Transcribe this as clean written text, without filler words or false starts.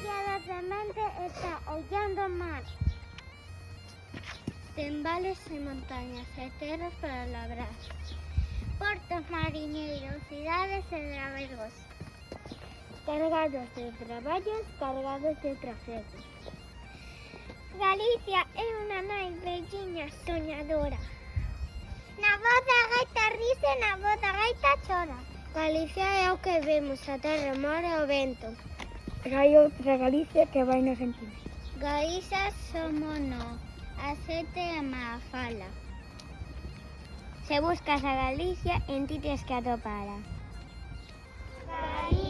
Piadosamente está hollando o mar. Ten vales e montañas e terras para labrar. Portos mariñeiros, cidades e labregos. Cargados de traballos, cargados de trafegos. Galicia é unha nai velliña soñadora. Na voz da gaita rise, na voz da gaita chora. Galicia é o que vemos, a terra, o mar e o vento. Pero hai outra Galicia que vai no sentir. Galicia somos no, a sete e Mafala. Se buscas a Galicia, en ti tes que atopala. Galicia.